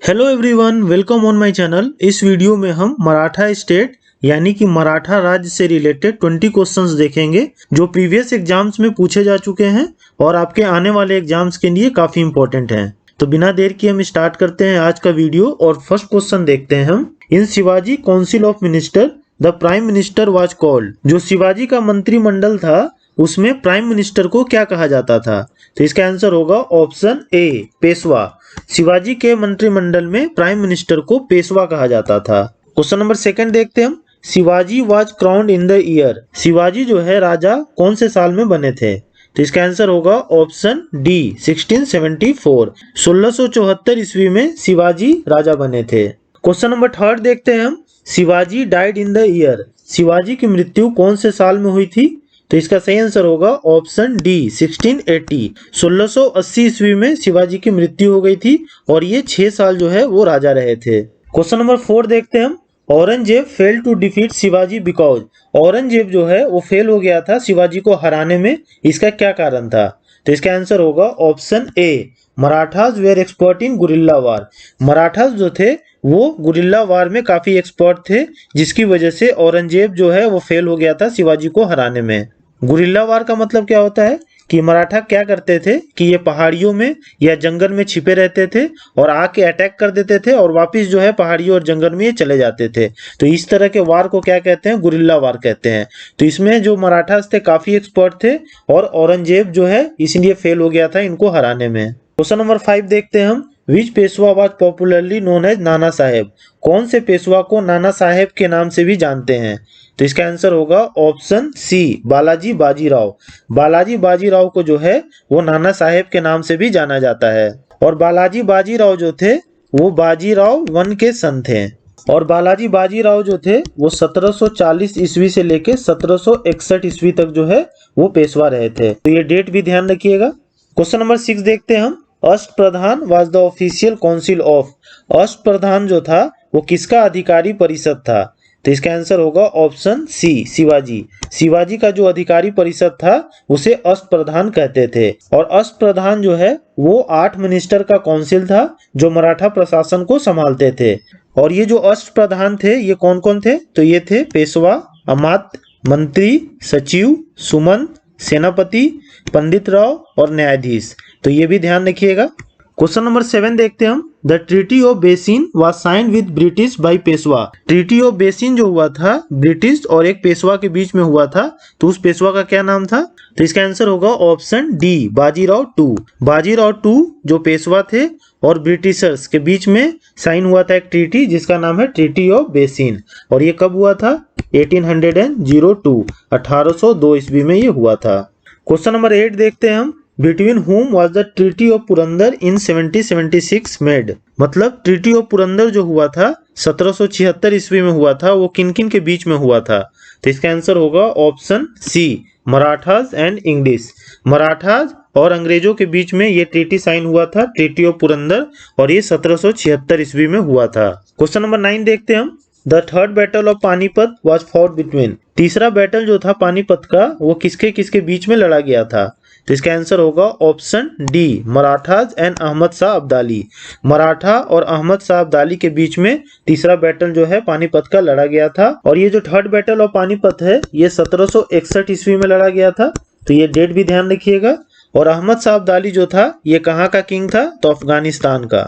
Hello everyone, welcome on my channel. इस video में हम मराठा स्टेट यानी कि मराठा राज्य से रिलेटेड 20 क्वेश्चंस देखेंगे जो प्रीवियस एग्जाम्स में पूछे जा चुके हैं और आपके आने वाले एग्जाम्स के लिए काफी इंपॉर्टेंट हैं। तो बिना देर किए हम स्टार्ट करते हैं आज का वीडियो और फर्स्ट क्वेश्चन देखते हैं हम। In Shivaji council of minister the prime minister was called. जो शिवाजी का मंत्रिमंडल था उसमें प्राइम मिनिस्टर को क्या कहा जाता था? तो इसका आंसर होगा ऑप्शन ए, पेशवा। शिवाजी के मंत्रिमंडल में प्राइम मिनिस्टर को पेशवा कहा जाता था। क्वेश्चन नंबर सेकंड देखते हैं हम। Shivaji was crowned in the year. Shivaji जो है राजा कौन से साल में बने थे? तो इसका आंसर होगा ऑप्शन डी, 1674। 1674 ईस्वी में शिवाजी राजा बने थे। क्वेश्चन नंबर थर्ड देखते हैं हम। Shivaji died in the year. Shivaji की मृत्यु कौन से साल में हुई थी? तो इसका सही आंसर होगा ऑप्शन डी, 1680। 1680 ईस्वी में शिवाजी की मृत्यु हो गई थी और ये 6 साल जो है वो राजा रहे थे। क्वेश्चन नंबर 4 देखते हैं हम। Aurangzeb fail to defeat Shivaji because. Aurangzeb जो है वो फेल हो गया था शिवाजी को हराने में, इसका क्या कारण था? तो इसका आंसर होगा option A, Marathas were expert in guerrilla war. Marathas जो थे वो गुरिल्ला वार में काफी एक्सपर्ट थे, जिसकी वजह से औरंगजेब जो है वो फेल हो गया था शिवाजी को हराने में। गुरिल्ला वार का मतलब क्या होता है कि मराठा क्या करते थे कि ये पहाड़ियों में या जंगल में छिपे रहते थे और आके अटैक कर देते थे और वापस जो है पहाड़ियों और जंगल में ये चले जाते थे। तो इस तरह के वार को क्या कहते हैं? गुरिल्ला वार कहते हैं। तो इसमें जो मराठास थे काफी एक्सपर्ट थे और औरंगजेब जो है इसलिए फेल हो गया था इनको हराने में। क्वेश्चन नंबर 5 देखते हैं हम। Which Peshwa was popularly known as Nana Saheb. कौन से पेशवा को नाना साहेब के नाम से भी जानते हैं? तो इसका आंसर होगा ऑप्शन सी, बालाजी बाजीराव। बालाजी बाजीराव को जो है वो नाना साहेब के नाम से भी जाना जाता है। और बालाजी बाजीराव जो थे वो बाजीराव वन के सन थे। और बालाजी बाजीराव जो थे वो 1740 ईस्वी से लेके 1761 ईस्वी तक जो है वो पेशवा रहे थे। तो ये डेट भी ध्यान रखिएगा। क्वेश्चन नंबर 6 देखते हैं हम। Ashtapradhan was the official council of. Ashtapradhan जो था वो किसका अधिकारी परिषद था? तो इसका आंसर होगा ऑप्शन सी, शिवाजी। शिवाजी का जो अधिकारी परिषद था उसे अष्टप्रधान कहते थे। और अष्टप्रधान जो है वो 8 मिनिस्टर का काउंसिल था जो मराठा प्रशासन को संभालते थे। और ये जो अष्टप्रधान थे ये कौन कौन थे? तो ये थे पेशवा, अमात्य, मंत्री, सचिव, सुमंत, सेनापति, पंडित राव और न्यायाधीश। तो ये भी ध्यान रखिएगा। क्वेश्चन नंबर 7 देखते हैं हम। The treaty of Bassein was signed with British by Peshwa. Treaty of Bassein जो हुआ था ब्रिटिश और एक पेशवा के बीच में हुआ था, तो उस पेशवा का क्या नाम था? तो इसका आंसर होगा option D, Bajirao two. Bajirao two जो पेशवा थे और ब्रिटिशर्स के बीच में साइन हुआ था एक ट्रीटी जिसका नाम है ट्रीटी ऑफ बेसिन। और ये कब हुआ था? 1802, 1802 ईस्वी में ये हुआ था। क्वेश्चन नंबर 8 देखते हैं हम। Between whom was the treaty of Purandar in 1776 made। मतलब ट्रीटी ऑफ पुरंदर जो हुआ था 1776 ईस्वी में हुआ था, वो किन किन के बीच में हुआ था? तो इसका आंसर होगा option C, Marathas and English. Marathas और अंग्रेजों के बीच में ये ट्रीटी साइन हुआ था, ट्रीटी ऑफ पुरंदर, और ये 1776 ईस्वी में हुआ था। क्वेश्चन नंबर 9 देखते हैं हम। The third battle of Panipat was fought between. तीसरा बैटल जो था पानीपत का वो किसके किसके बीच में लड़ा गया था? तो इसका आंसर होगा option D, Marathas and Ahmad Shah Abdali. Maratha और अहमद शाह अब्दाली के बीच में तीसरा बैटल जो है पानीपत का लड़ा गया था। और ये जो थर्ड बैटल ऑफ पानीपत है ये 1761 ईस्वी में लड़ा गया था। तो ये डेट भी ध्यान रखिएगा। और अहमद शाह अब्दाली जो था ये कहाँ का किंग था? तो अफगानिस्तान का।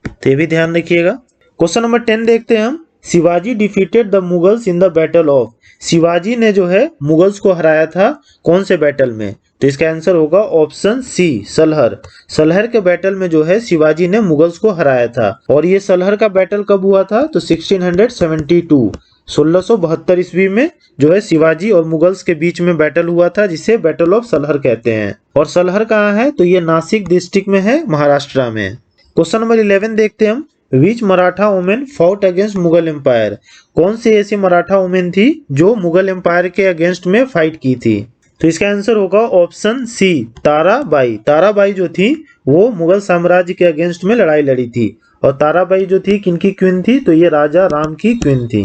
तो ये भी ध्यान रखिएगा। क्वेश्चन नंबर 10 देखते हैं हम। Shivaji defeated the Mughals in the battle of. Shivaji ने जो है मुगल्स को हराया था कौन से बैटल में? तो इसका आंसर होगा ऑप्शन सी, सलहर। सलहर के बैटल में जो है शिवाजी ने मुगल्स को हराया था। और ये सलहर का बैटल कब हुआ था? तो 1672, 1672 ईस्वी में जो है शिवाजी और मुगल्स के बीच में बैटल हुआ था जिसे बैटल ऑफ सलहर कहते हैं। और सलहर कहाँ है? तो ये नासिक डिस्ट्रिक्ट में है, महाराष्ट्र में। क्वेश्चन नंबर 11 देखते हैं हम। Which Maratha women fought against Mughal empire. कौन सी ऐसी मराठा वुमेन थी जो मुगल एम्पायर के अगेंस्ट में फाइट की थी? तो इसका आंसर होगा ऑप्शन सी, ताराबाई। ताराबाई जो थी वो मुगल साम्राज्य के अगेंस्ट में लड़ाई लड़ी थी। और ताराबाई जो थी किनकी क्वीन थी? तो ये राजा राम की क्वीन थी।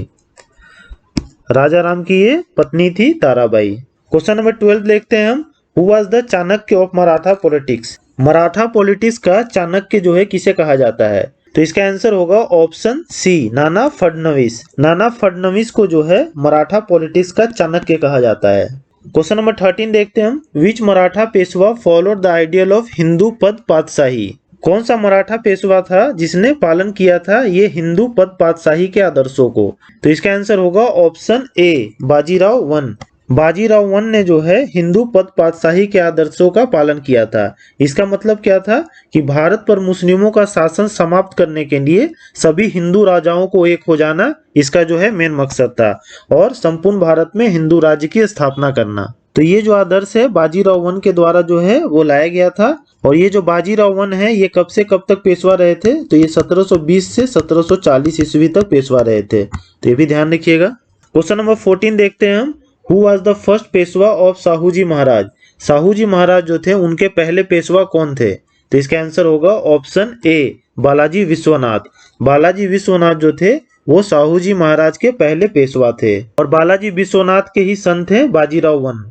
राजा राम की ये पत्नी थी ताराबाई। क्वेश्चन नंबर 12 देखते हैं हम। Who was the Chanakya of Maratha politics. Maratha politics का चाणक्य जो है किसे कहा जाता है? तो इसका आंसर होगा ऑप्शन सी, नाना फडणवीस। नाना फडणवीस को जो है मराठा पॉलिटिक्स का चाणक्य कहा जाता है। क्वेश्चन नंबर 13 देखते हैं हम। Which Maratha Peshwa followed the ideal of Hindu Pad Patshahi? कौन सा मराठा पेशवा था जिसने पालन किया था ये हिंदू पद पातशाही के आदर्शों को? तो इसका आंसर होगा ऑप्शन ए, बाजीराव वन। बाजीराव वन ने जो है हिंदू पद पातशाही के आदर्शों का पालन किया था। इसका मतलब क्या था कि भारत पर मुस्लिमों का शासन समाप्त करने के लिए सभी हिंदू राजाओं को एक हो जाना इसका जो है मेन मकसद था, और संपूर्ण भारत में हिंदू राज्य की स्थापना करना। तो ये जो आदर्श है बाजीराव वन के द्वारा जो है वो लाया गया था। और ये जो बाजीराव वन है ये कब से कब तक पेशवा रहे थे? तो ये 1720 से 1740 ईस्वी तक पेशवा रहे थे। तो ये भी ध्यान रखिएगा। क्वेश्चन नंबर 14 देखते हैं हम। Who was the first Peshwa of Sahuji Maharaj? Sahuji Maharaj जो थे उनके पहले पेशवा कौन थे? तो इसका आंसर होगा ऑप्शन ए, बालाजी विश्वनाथ। बालाजी विश्वनाथ जो थे वो साहूजी महाराज के पहले पेशवा थे, और बालाजी विश्वनाथ के ही सन थे बाजीराव वन।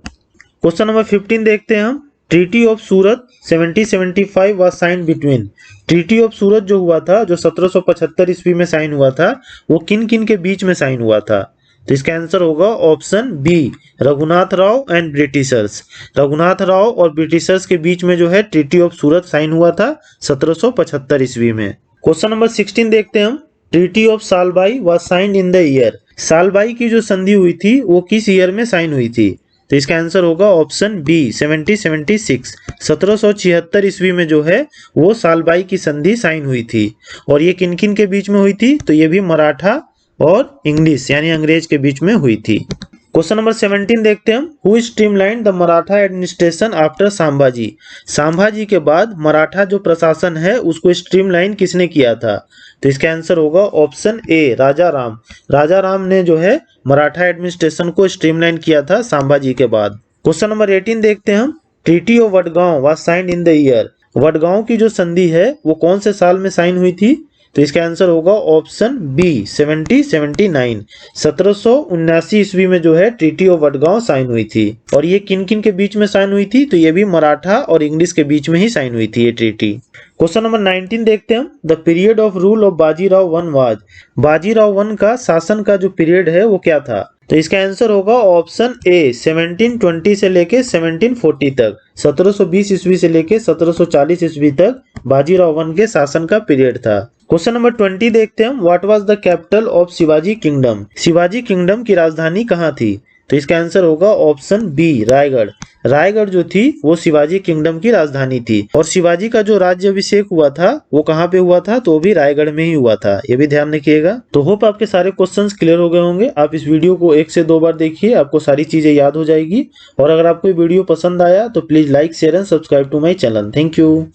क्वेश्चन नंबर 15 देखते हैं हम। Treaty of Surat 1775 was sign between? Treaty of Surat जो हुआ था, जो 1775 ईस्वी में साइन हुआ था, वो किन किन के बीच में साइन हुआ था? तो इसका आंसर होगा option B, Raghunath Rao and Britishers. Raghunath Rao और ब्रिटिशर्स के बीच में जो है ट्रीटी ऑफ सूरत साइन हुआ था 1775 ईस्वी में। क्वेश्चन नंबर 16 देखते हैं हम। Treaty of Salbai was signed in the year? Salbai की जो संधि हुई थी वो किस ईयर में साइन हुई थी? तो इसका आंसर होगा ऑप्शन बी, 1776। 1776 ईस्वी में जो है वो सालबाई की संधि साइन हुई थी। और ये किन किन के बीच में हुई थी? तो ये भी मराठा और इंग्लिश यानी अंग्रेज के बीच में हुई थी। क्वेश्चन नंबर 17 देखते हैं हम। Who streamline the Maratha administration after Sambhaji? Sambhaji के बाद मराठा जो प्रशासन है उसको स्ट्रीमलाइन किसने किया था? तो इसका आंसर होगा ऑप्शन ए, राजा राम। राजा राम ने जो है मराठा एडमिनिस्ट्रेशन को स्ट्रीमलाइन किया था संभाजी के बाद। क्वेश्चन नंबर 18 देखते हैं हम। Treaty of Wadgaon was signed in the year? Wadgaon की जो संधि है वो कौन से साल में साइन हुई थी? तो इसका आंसर होगा ऑप्शन बी, 1779। 1779 ईस्वी में जो है ट्रीटी ऑफ वडगांव साइन हुई थी। और ये किन किन के बीच में साइन हुई थी? तो ये भी मराठा और इंग्लिश के बीच में ही साइन हुई थी ये ट्रीटी। क्वेश्चन नंबर 19 देखते हैं हम। The period of rule of Bajirao one was? Bajirao one का शासन का जो पीरियड है वो क्या था? तो इसका आंसर होगा ऑप्शन ए, 1720 से लेके 1740 तक। 1720 ईस्वी से लेके 1740 ईस्वी तक बाजीराव वन के शासन का पीरियड था। क्वेश्चन नंबर 20 देखते हैं हम। What was the capital of Shivaji kingdom? Shivaji kingdom की राजधानी कहाँ थी? तो इसका आंसर होगा ऑप्शन बी, रायगढ़। रायगढ़ जो थी वो शिवाजी किंगडम की राजधानी थी। और शिवाजी का जो राज्य अभिषेक हुआ था वो कहाँ पे हुआ था? तो वो भी रायगढ़ में ही हुआ था। ये भी ध्यान रखिएगा। तो होप आपके सारे क्वेश्चंस क्लियर हो गए होंगे। आप इस वीडियो को 1 से 2 बार देखिए, आपको सारी चीजें याद हो जाएगी। और अगर आपको वीडियो पसंद आया तो please like, share and subscribe to my channel. Thank you.